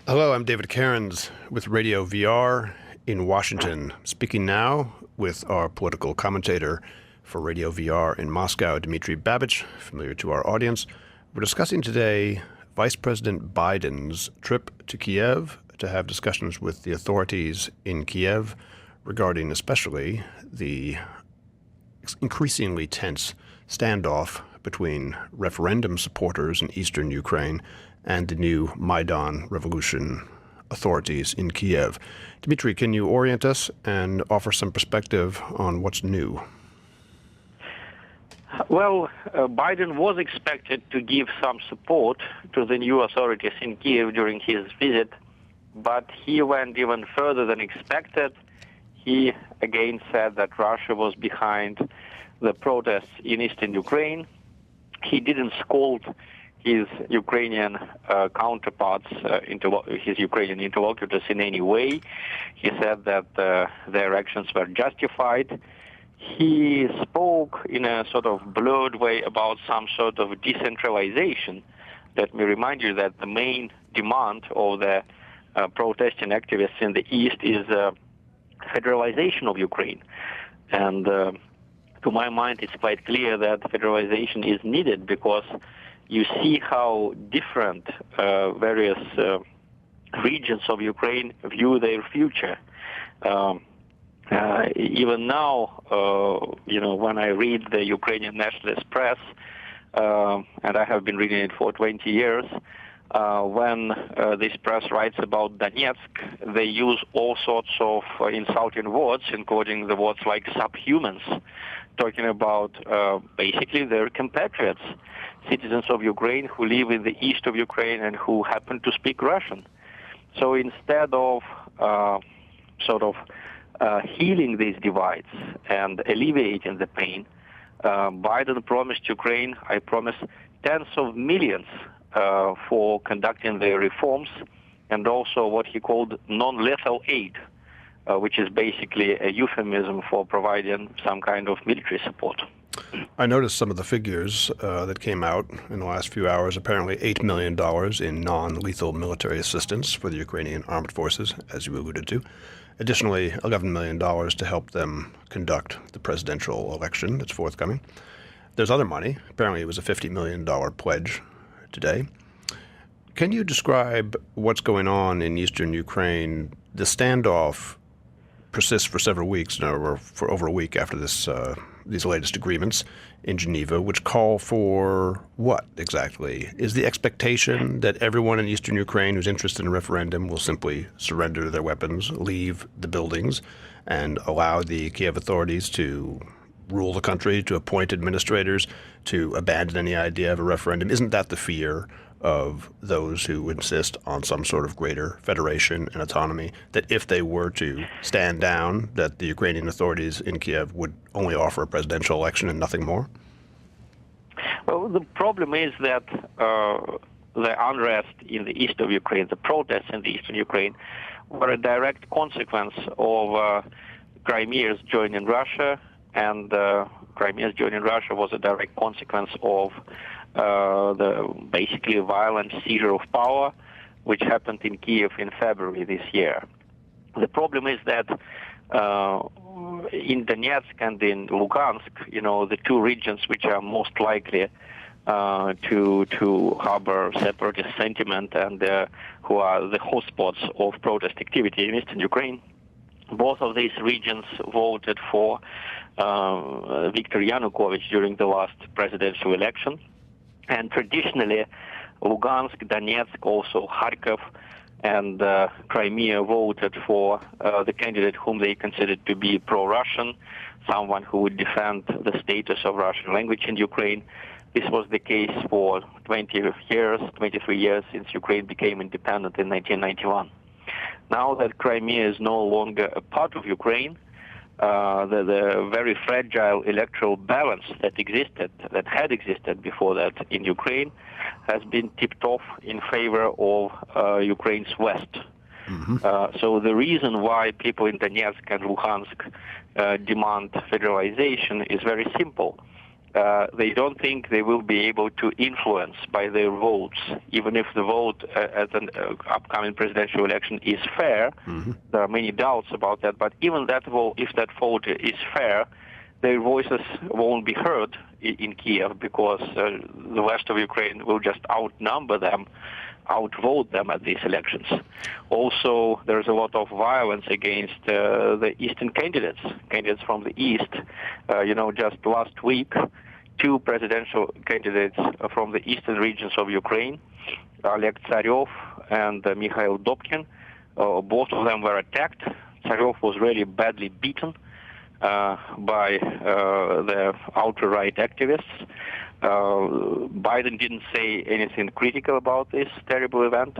Hello, I'm David Cairns with Radio VR in Washington, speaking now with our political commentator for Radio VR in Moscow, Dmitry Babich, familiar to our audience. We're discussing today Vice President Biden's trip to Kiev to have discussions with the authorities in Kiev regarding especially the increasingly tense standoff between referendum supporters in eastern Ukraine and the new Maidan Revolution authorities in Kiev. Dmitry, can you orient us and offer some perspective on what's new? Well, Biden was expected to give some support to the new authorities in Kiev during his visit, but he went even further than expected. He again said that Russia was behind the protests in eastern Ukraine. He didn't scold his Ukrainian counterparts, his Ukrainian interlocutors in any way. He said that their actions were justified. He spoke in a sort of blurred way about some sort of decentralization. Let me remind you that the main demand of the protesting activists in the East is federalization of Ukraine. And to my mind, it's quite clear that federalization is needed because you see how different various regions of Ukraine view their future. Even now, when I read the Ukrainian nationalist press, and I have been reading it for 20 years, when this press writes about Donetsk, they use all sorts of insulting words, including the words like subhumans, talking about basically their compatriots, citizens of Ukraine who live in the east of Ukraine and who happen to speak Russian. So instead of healing these divides and alleviating the pain, Biden promised Ukraine, I promise, tens of millions for conducting the reforms, and also what he called non-lethal aid, which is basically a euphemism for providing some kind of military support. I noticed some of the figures that came out in the last few hours. Apparently $8 million in non-lethal military assistance for the Ukrainian armed forces, as you alluded to. Additionally, $11 million to help them conduct the presidential election that's forthcoming. There's other money. Apparently it was a $50 million pledge today. Can you describe what's going on in eastern Ukraine? The standoff persists for several weeks, or for over a week after these latest agreements in Geneva, which call for what exactly? Is the expectation that everyone in eastern Ukraine who's interested in a referendum will simply surrender their weapons, leave the buildings, and allow the Kiev authorities to rule the country, to appoint administrators, to abandon any idea of a referendum? Isn't that the fear of those who insist on some sort of greater federation and autonomy, that if they were to stand down, that the Ukrainian authorities in Kiev would only offer a presidential election and nothing more? Well, the problem is that the unrest in the east of Ukraine, the protests in the eastern Ukraine, were a direct consequence of Crimea's joining Russia, and Crimea's joining Russia was a direct consequence of the basically violent seizure of power, which happened in Kiev in February this year. The problem is that in Donetsk and in Lugansk, the two regions which are most likely to harbor separatist sentiment and who are the hotspots of protest activity in eastern Ukraine, both of these regions voted for Viktor Yanukovych during the last presidential election. And traditionally, Lugansk, Donetsk, also Kharkov, and Crimea voted for the candidate whom they considered to be pro-Russian, someone who would defend the status of Russian language in Ukraine. This was the case for 23 years since Ukraine became independent in 1991. Now that Crimea is no longer a part of Ukraine, the very fragile electoral balance that had existed before that in Ukraine, has been tipped off in favor of Ukraine's west. Mm-hmm. So the reason why people in Donetsk and Luhansk demand federalization is very simple. they don't think they will be able to influence by their votes, even if the vote at an upcoming presidential election is fair. There are many doubts about that, but even that vote, if that vote is fair, their voices won't be heard in Kiev because the west of Ukraine will just outnumber them, outvote them at these elections. Also, there's a lot of violence against the eastern candidates from the east. Just last week, 2 presidential candidates from the eastern regions of Ukraine, Oleg Tsarev and Mikhail Dobkin, both of them were attacked. Tsarev was really badly beaten by the outer-right activists. Biden didn't say anything critical about this terrible event.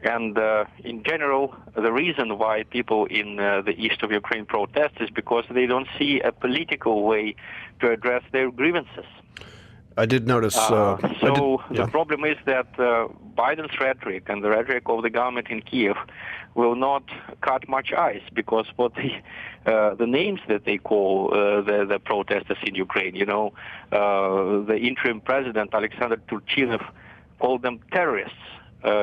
And in general, the reason why people in the east of Ukraine protest is because they don't see a political way to address their grievances. I did notice. The problem is that Biden's rhetoric and the rhetoric of the government in Kiev will not cut much ice because what the names that they call the protesters in Ukraine, the interim president Alexander Turchinov called them terrorists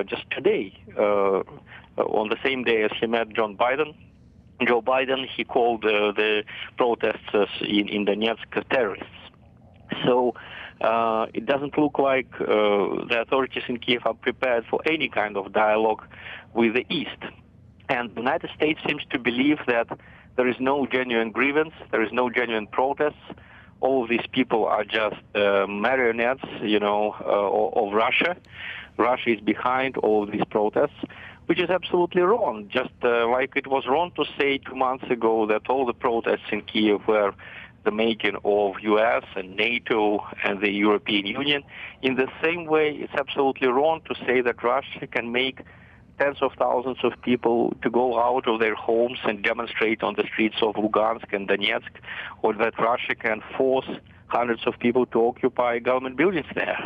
just today, on the same day as he met Joe Biden, he called the protesters in Donetsk terrorists. So it doesn't look like the authorities in Kiev are prepared for any kind of dialogue with the East. And the United States seems to believe that there is no genuine grievance, there is no genuine protests. All of these people are just marionettes, of Russia. Russia is behind all of these protests, which is absolutely wrong. Just like it was wrong to say 2 months ago that all the protests in Kiev were the making of U.S. and NATO and the European Union. In the same way, it's absolutely wrong to say that Russia can make tens of thousands of people to go out of their homes and demonstrate on the streets of Lugansk and Donetsk, or that Russia can force hundreds of people to occupy government buildings there.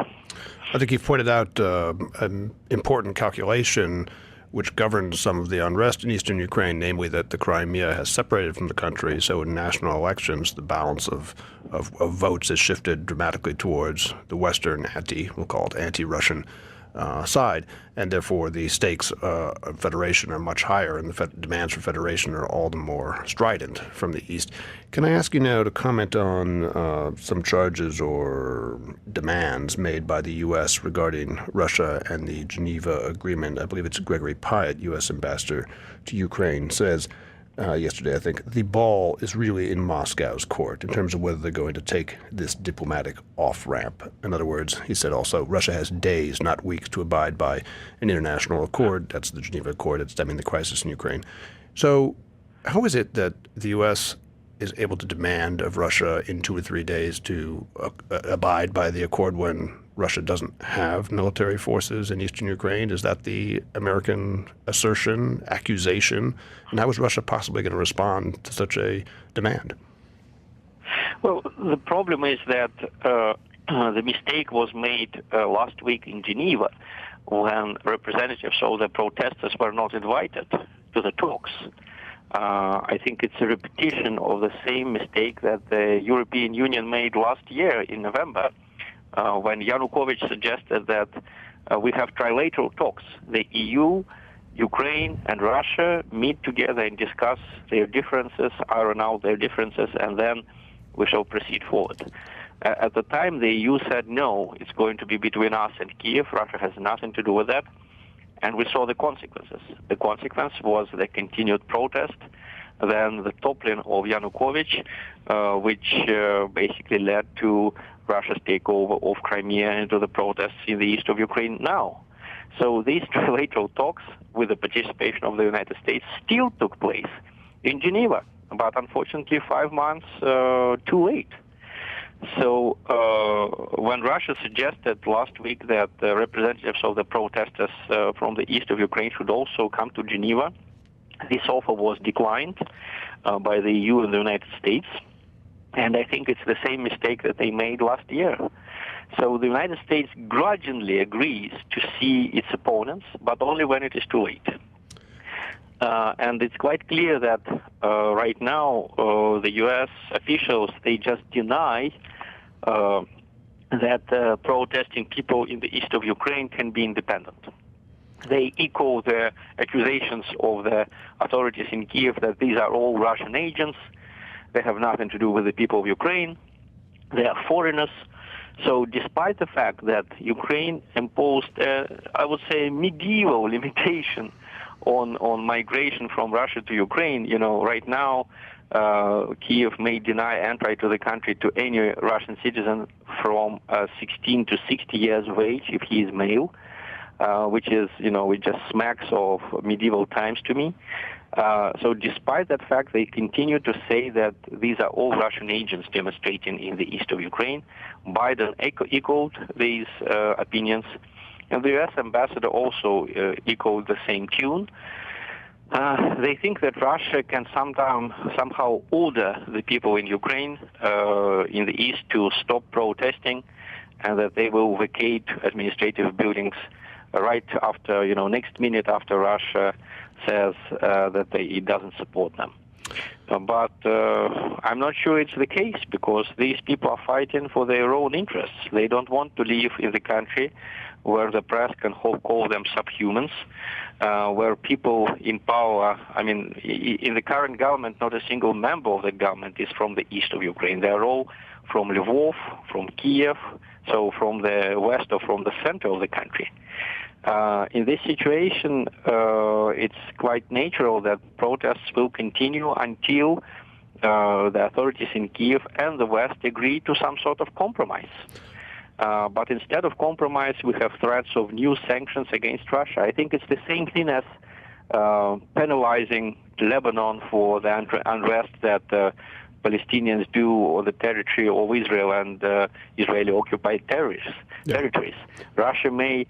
I think you've pointed out an important calculation which governs some of the unrest in eastern Ukraine, namely that the Crimea has separated from the country. So in national elections, the balance of votes has shifted dramatically towards the Western we'll call it anti-Russian side, and therefore the stakes of federation are much higher, and the demands for federation are all the more strident from the East. Can I ask you now to comment on some charges or demands made by the U.S. regarding Russia and the Geneva Agreement? I believe it's Gregory Pyatt, U.S. ambassador to Ukraine, says yesterday, I think, the ball is really in Moscow's court in terms of whether they're going to take this diplomatic off-ramp. In other words, he said also, Russia has days, not weeks, to abide by an international accord. That's the Geneva Accord. It's stemming the crisis in Ukraine. So how is it that the U.S. is able to demand of Russia in 2 or 3 days to abide by the accord when Russia doesn't have military forces in eastern Ukraine? Is that the American assertion, accusation? And how is Russia possibly going to respond to such a demand? Well, the problem is that the mistake was made last week in Geneva when representatives of the protesters were not invited to the talks. I think it's a repetition of the same mistake that the European Union made last year in November, when Yanukovych suggested that we have trilateral talks. The EU, Ukraine, and Russia meet together and discuss their differences, iron out their differences, and then we shall proceed forward. At the time, the EU said, no, it's going to be between us and Kiev. Russia has nothing to do with that. And we saw the consequences. The consequence was the continued protest, then the toppling of Yanukovych, which basically led to Russia's takeover of Crimea and to the protests in the east of Ukraine now. So these trilateral talks, with the participation of the United States, still took place in Geneva, but unfortunately 5 months too late. So when Russia suggested last week that the representatives of the protesters from the east of Ukraine should also come to Geneva, this offer was declined by the EU and the United States. And I think it's the same mistake that they made last year. So the United States grudgingly agrees to see its opponents, but only when it is too late. And it's quite clear that right now the U.S. officials, they just deny that protesting people in the east of Ukraine can be independent. They echo the accusations of the authorities in Kiev that these are all Russian agents. They have nothing to do with the people of Ukraine. They are foreigners. So despite the fact that Ukraine imposed, I would say, medieval limitation on migration from Russia to Ukraine, right now, Kiev may deny entry to the country to any Russian citizen from 16 to 60 years of age if he is male, which is, it just smacks of medieval times to me. So despite that fact, they continue to say that these are all Russian agents demonstrating in the east of Ukraine. Biden echoed these opinions, and the U.S. ambassador also echoed the same tune. They think that Russia can somehow order the people in Ukraine, in the east, to stop protesting, and that they will vacate administrative buildings right after, next minute after Russia says that it doesn't support them. But I'm not sure it's the case, because these people are fighting for their own interests. They don't want to live in the country where the press can call them subhumans, where people in power, in the current government, not a single member of the government is from the east of Ukraine. They're all from Lvov, from Kiev, so from the west or from the center of the country. In this situation, it's quite natural that protests will continue until the authorities in Kiev and the West agree to some sort of compromise. But instead of compromise, we have threats of new sanctions against Russia. I think it's the same thing as penalizing Lebanon for the unrest that Palestinians do on the territory of Israel and Israeli-occupied territories. Russia may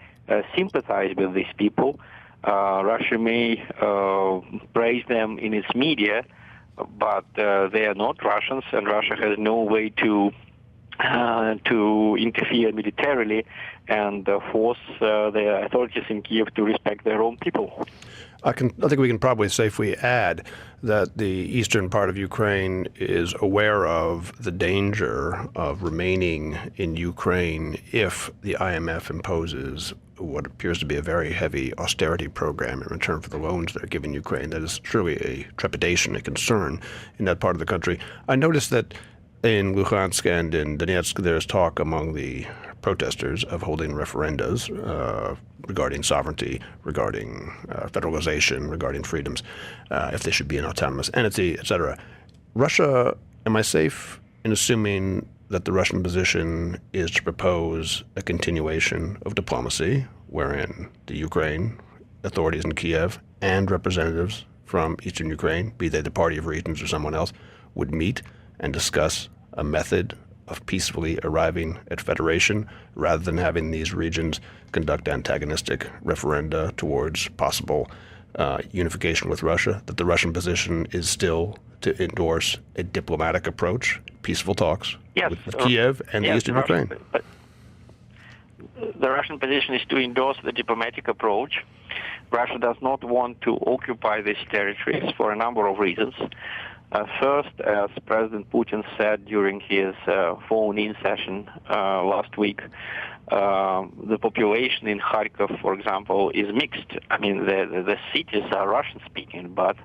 sympathize with these people. Russia may praise them in its media, but they are not Russians, and Russia has no way to interfere militarily and force the authorities in Kiev to respect their own people. I think we can probably safely add that the eastern part of Ukraine is aware of the danger of remaining in Ukraine if the IMF imposes what appears to be a very heavy austerity program in return for the loans they're giving Ukraine. That is truly a trepidation, a concern in that part of the country. I noticed that in Lugansk and in Donetsk, there's talk among the protesters of holding referendums regarding sovereignty, regarding federalization, regarding freedoms, if they should be an autonomous entity, etc. Russia, am I safe in assuming that the Russian position is to propose a continuation of diplomacy, wherein the Ukraine authorities in Kiev and representatives from eastern Ukraine, be they the Party of Regions or someone else, would meet and discuss a method of peacefully arriving at federation, rather than having these regions conduct antagonistic referenda towards possible unification with Russia, that the Russian position is still to endorse a diplomatic approach, peaceful talks with Kiev and the eastern Ukraine? The Russian position is to endorse the diplomatic approach. Russia does not want to occupy these territories for a number of reasons. First, as President Putin said during his phone-in session last week, the population in Kharkov, for example, is mixed. The cities are Russian-speaking, but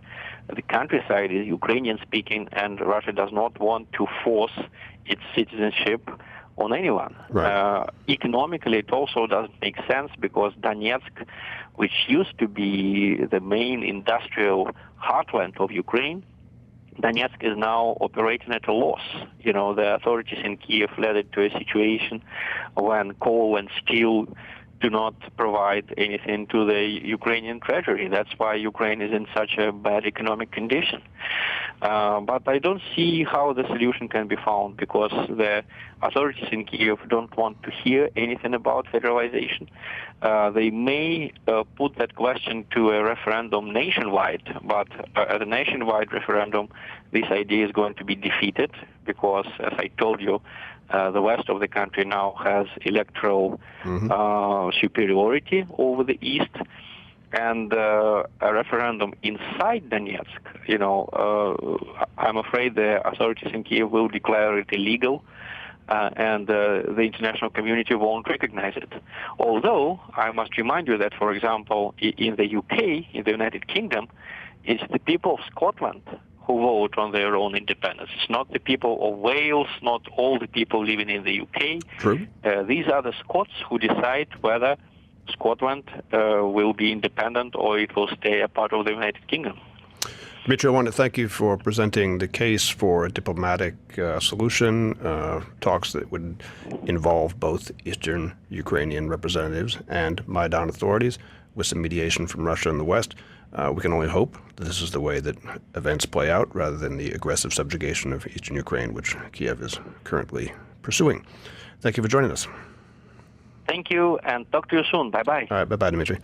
the countryside is Ukrainian-speaking, and Russia does not want to force its citizenship on anyone. Right. Economically, it also doesn't make sense, because Donetsk, which used to be the main industrial heartland of Ukraine, Donetsk is now operating at a loss. The authorities in Kiev led it to a situation when coal and steel do not provide anything to the Ukrainian treasury. That's why Ukraine is in such a bad economic condition. But I don't see how the solution can be found, because the authorities in Kiev don't want to hear anything about federalization. They may put that question to a referendum nationwide, but at a nationwide referendum, this idea is going to be defeated, because, as I told you, the west of the country now has electoral superiority over the east, and a referendum inside Donetsk, I'm afraid the authorities in Kiev will declare it illegal. and the international community won't recognize it. Although, I must remind you that, for example, in the UK, in the United Kingdom, it's the people of Scotland who vote on their own independence. It's not the people of Wales, not all the people living in the UK. True. These are the Scots who decide whether Scotland will be independent or it will stay a part of the United Kingdom. Dmitry, I want to thank you for presenting the case for a diplomatic solution, talks that would involve both Eastern Ukrainian representatives and Maidan authorities with some mediation from Russia and the West. We can only hope that this is the way that events play out rather than the aggressive subjugation of Eastern Ukraine, which Kiev is currently pursuing. Thank you for joining us. Thank you, and talk to you soon. Bye-bye. All right, bye-bye, Dmitry.